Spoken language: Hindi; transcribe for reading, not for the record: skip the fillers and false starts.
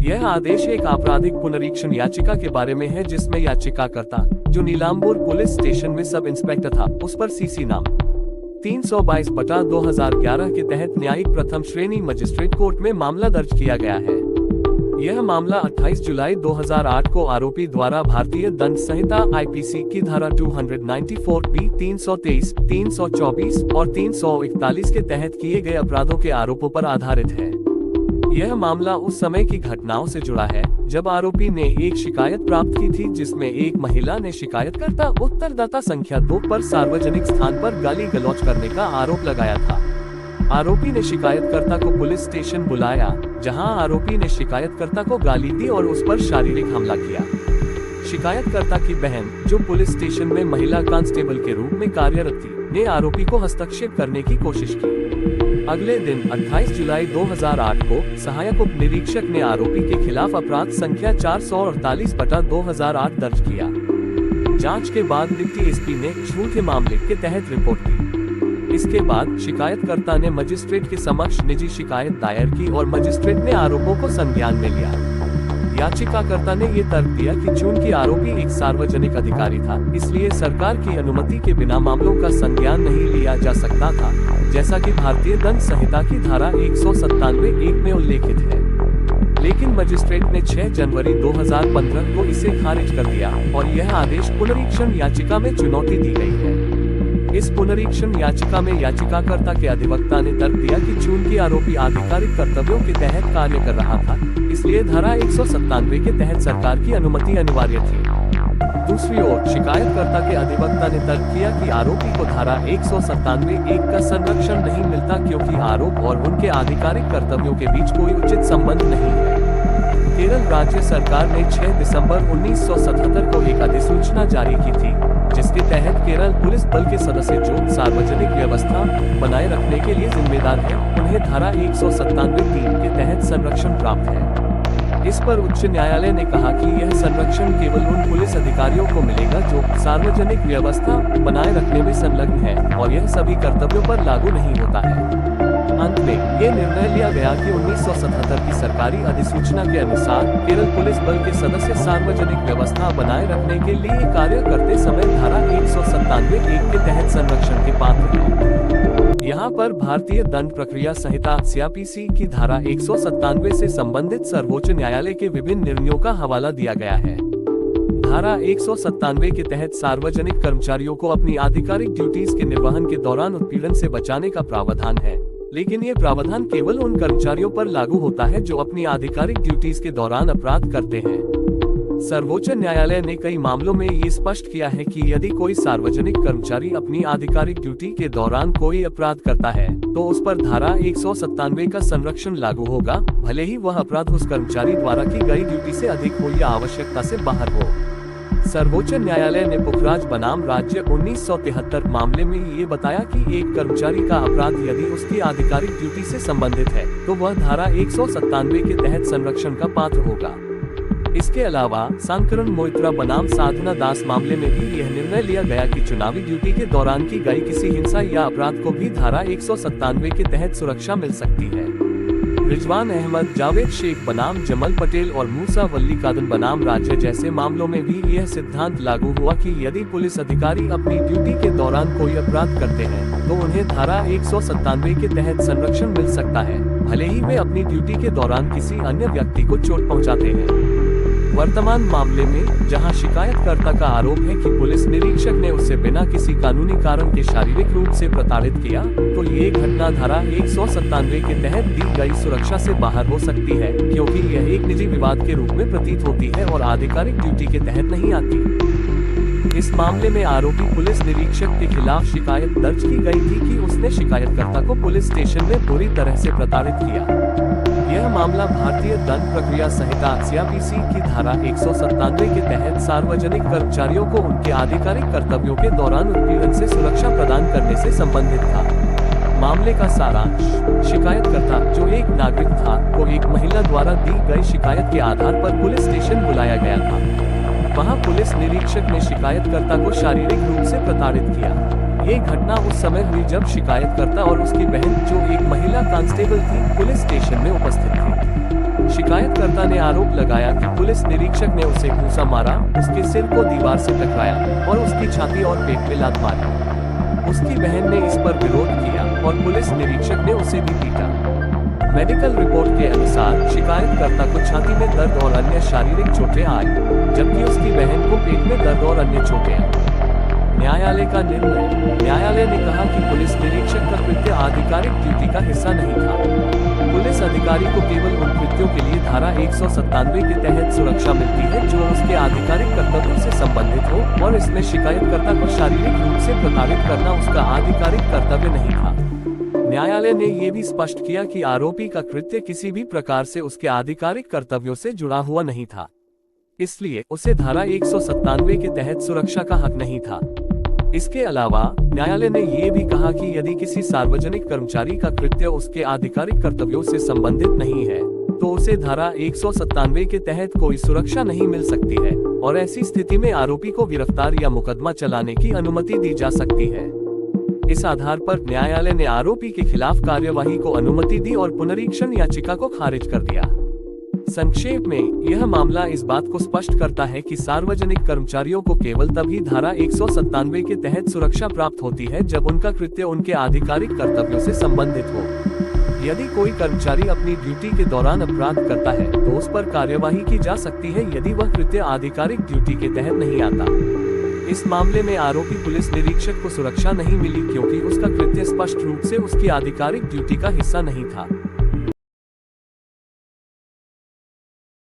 यह आदेश एक आपराधिक पुनरीक्षण याचिका के बारे में है, जिसमें याचिकाकर्ता, जो नीलांबूर पुलिस स्टेशन में सब इंस्पेक्टर था, उस पर सीसी नाम 322/2011 के तहत न्यायिक प्रथम श्रेणी मजिस्ट्रेट कोर्ट में मामला दर्ज किया गया है। यह मामला 28 जुलाई 2008 को आरोपी द्वारा भारतीय दंड संहिता आईपीसी की धारा 294B, 323, 324 और 341 के तहत किए गए अपराधों के आरोपों पर आधारित है। यह मामला उस समय की घटनाओं से जुड़ा है जब आरोपी ने एक शिकायत प्राप्त की थी, जिसमें एक महिला ने शिकायतकर्ता उत्तरदाता संख्या 2 पर सार्वजनिक स्थान पर गाली गलौज करने का आरोप लगाया था। आरोपी ने शिकायतकर्ता को पुलिस स्टेशन बुलाया, जहां आरोपी ने शिकायतकर्ता को गाली दी और उस पर शारीरिक हमला किया। शिकायतकर्ता की बहन, जो पुलिस स्टेशन में महिला कांस्टेबल के रूप में कार्यरत थी, ने आरोपी को हस्तक्षेप करने की कोशिश की। अगले दिन 28 जुलाई 2008 को सहायक उप निरीक्षक ने आरोपी के खिलाफ अपराध संख्या 448/2008 दर्ज किया। जांच के बाद डिप्टी एसपी ने झूठे मामले के तहत रिपोर्ट की। इसके बाद शिकायतकर्ता ने मजिस्ट्रेट के समक्ष निजी शिकायत दायर की और मजिस्ट्रेट ने आरोपों को संज्ञान में लिया। याचिकाकर्ता ने ये तर्क दिया कि चूंकि आरोपी एक सार्वजनिक अधिकारी था, इसलिए सरकार की अनुमति के बिना मामलों का संज्ञान नहीं लिया जा सकता था, जैसा कि भारतीय दंड संहिता की धारा 197(1) में उल्लेखित है। लेकिन मजिस्ट्रेट ने 6 जनवरी 2015 को इसे खारिज कर दिया और यह आदेश पुनरीक्षण याचिका में चुनौती दी गई है। इस पुनरीक्षण याचिका में याचिकाकर्ता के अधिवक्ता ने तर्क दिया कि चूंकि आरोपी आधिकारिक कर्तव्यों के तहत कार्य कर रहा था, इसलिए धारा 197 के तहत सरकार की अनुमति अनिवार्य थी। दूसरी ओर शिकायतकर्ता के अधिवक्ता ने तर्क किया कि आरोपी को धारा 197(1) का संरक्षण नहीं मिलता, क्योंकि आरोप और उनके आधिकारिक कर्तव्यों के बीच कोई उचित संबंध नहीं है। केरल राज्य सरकार ने 6 दिसंबर 1977 को एक अधिसूचना जारी की थी, जिसके तहत केरल पुलिस बल के सदस्य जो सार्वजनिक व्यवस्था बनाए रखने के लिए जिम्मेदार हैं, उन्हें धारा 197(3) के तहत संरक्षण प्राप्त है। इस पर उच्च न्यायालय ने कहा कि यह संरक्षण केवल उन पुलिस अधिकारियों को मिलेगा जो सार्वजनिक व्यवस्था बनाए रखने में संलग्न है, और यह सभी कर्तव्यों पर लागू नहीं होता है। अंत में ये निर्णय लिया गया कि 1977 की सरकारी अधिसूचना के अनुसार केरल पुलिस बल के सदस्य सार्वजनिक व्यवस्था बनाए रखने के लिए कार्य करते समय धारा 197(1) के तहत संरक्षण के पात्र हैं। यहाँ पर भारतीय दंड प्रक्रिया संहिता सीआरपीसी की धारा 197 से संबंधित सर्वोच्च न्यायालय के विभिन्न निर्णयों का हवाला दिया गया है। धारा 197 के तहत सार्वजनिक कर्मचारियों को अपनी आधिकारिक ड्यूटीज के निर्वहन के दौरान उत्पीड़न से बचाने का प्रावधान है, लेकिन ये प्रावधान केवल उन कर्मचारियों पर लागू होता है जो अपनी आधिकारिक ड्यूटीज के दौरान अपराध करते हैं। सर्वोच्च न्यायालय ने कई मामलों में ये स्पष्ट किया है कि यदि कोई सार्वजनिक कर्मचारी अपनी आधिकारिक ड्यूटी के दौरान कोई अपराध करता है, तो उस पर धारा 197 का संरक्षण लागू होगा, भले ही वह अपराध उस कर्मचारी द्वारा की गई ड्यूटी से अधिक हो या आवश्यकता से बाहर हो। सर्वोच्च न्यायालय ने पुखराज बनाम राज्य 1973 मामले में ये बताया कि एक कर्मचारी का अपराध यदि उसकी आधिकारिक ड्यूटी से संबंधित है, तो वह धारा 197 के तहत संरक्षण का पात्र होगा। इसके अलावा सांकरन मोइत्रा बनाम साधना दास मामले में भी यह निर्णय लिया गया कि चुनावी ड्यूटी के दौरान की गई किसी हिंसा या अपराध को भी धारा 197 के तहत सुरक्षा मिल सकती है। रिजवान अहमद, जावेद शेख बनाम जमल पटेल और मूसा वल्लीकादन बनाम राज्य जैसे मामलों में भी यह सिद्धांत लागू हुआ कि यदि पुलिस अधिकारी अपनी ड्यूटी के दौरान कोई अपराध करते हैं, तो उन्हें धारा 197 के तहत संरक्षण मिल सकता है, भले ही वे अपनी ड्यूटी के दौरान किसी अन्य व्यक्ति को चोट पहुंचाते हैं। वर्तमान मामले में जहां शिकायतकर्ता का आरोप है कि पुलिस निरीक्षक ने उसे बिना किसी कानूनी कारण के शारीरिक रूप से प्रताड़ित किया, तो ये घटना धारा 197 के तहत दी गई सुरक्षा से बाहर हो सकती है, क्योंकि यह एक निजी विवाद के रूप में प्रतीत होती है और आधिकारिक ड्यूटी के तहत नहीं आती। इस मामले में आरोपी पुलिस निरीक्षक के खिलाफ शिकायत दर्ज की गई थी कि उसने शिकायतकर्ता को पुलिस स्टेशन में बुरी तरह से प्रताड़ित किया। यह मामला भारतीय दंड प्रक्रिया संहिता सीआरपीसी की धारा 197 के तहत सार्वजनिक कर्मचारियों को उनके आधिकारिक कर्तव्यों के दौरान उत्पीड़न से सुरक्षा प्रदान करने से संबंधित था। मामले का सारांश: शिकायतकर्ता, जो एक नागरिक था, को एक महिला द्वारा दी गई शिकायत के आधार पर पुलिस स्टेशन बुलाया गया था। वहां पुलिस निरीक्षक ने शिकायतकर्ता को शारीरिक रूप से प्रताड़ित किया। ये घटना उस समय हुई जब शिकायतकर्ता और उसकी बहन, जो एक महिला कांस्टेबल थी, पुलिस स्टेशन में उपस्थित थी। शिकायतकर्ता ने आरोप लगाया कि पुलिस निरीक्षक ने उसे घूंसा मारा, उसके सिर को दीवार से टकराया और उसकी छाती और पेट में लात मारी। उसकी बहन ने इस पर विरोध किया और पुलिस निरीक्षक ने उसे भी पीटा। मेडिकल रिपोर्ट के अनुसार शिकायतकर्ता को छाती में दर्द और अन्य शारीरिक चोटें आई, जबकि उसकी बहन को पेट में दर्द और अन्य चोटें आई। न्यायालय का निर्णय। न्यायालय ने कहा कि पुलिस निरीक्षक का कृत्य आधिकारिक ड्यूटी का हिस्सा नहीं था। पुलिस अधिकारी को केवल उन कृत्यों के लिए धारा 197 के तहत सुरक्षा मिलती है जो उसके आधिकारिक कर्तव्यों से संबंधित हो, और इसमें शिकायतकर्ता को शारीरिक रूप से प्रताड़ित करना उसका आधिकारिक कर्तव्य नहीं था। न्यायालय ने यह भी स्पष्ट किया कि आरोपी का कृत्य किसी भी प्रकार से उसके आधिकारिक कर्तव्यों से जुड़ा हुआ नहीं था, इसलिए उसे धारा 197 के तहत सुरक्षा का हक नहीं था। इसके अलावा न्यायालय ने यह भी कहा कि यदि किसी सार्वजनिक कर्मचारी का कृत्य उसके आधिकारिक कर्तव्यों से संबंधित नहीं है, तो उसे धारा 197 के तहत कोई सुरक्षा नहीं मिल सकती है, और ऐसी स्थिति में आरोपी को गिरफ्तार या मुकदमा चलाने की अनुमति दी जा सकती है। इस आधार पर न्यायालय ने आरोपी के खिलाफ कार्यवाही को अनुमति दी और पुनरीक्षण याचिका को खारिज कर दिया। संक्षेप में, यह मामला इस बात को स्पष्ट करता है कि सार्वजनिक कर्मचारियों को केवल तभी धारा 197 के तहत सुरक्षा प्राप्त होती है जब उनका कृत्य उनके आधिकारिक कर्तव्यों से संबंधित हो। यदि कोई कर्मचारी अपनी ड्यूटी के दौरान अपराध करता है तो उस पर कार्यवाही की जा सकती है यदि वह कृत्य आधिकारिक ड्यूटी के तहत नहीं आता। इस मामले में आरोपी पुलिस निरीक्षक को सुरक्षा नहीं मिली क्योंकि उसका कृत्य स्पष्ट रूप से उसकी आधिकारिक ड्यूटी का हिस्सा नहीं था।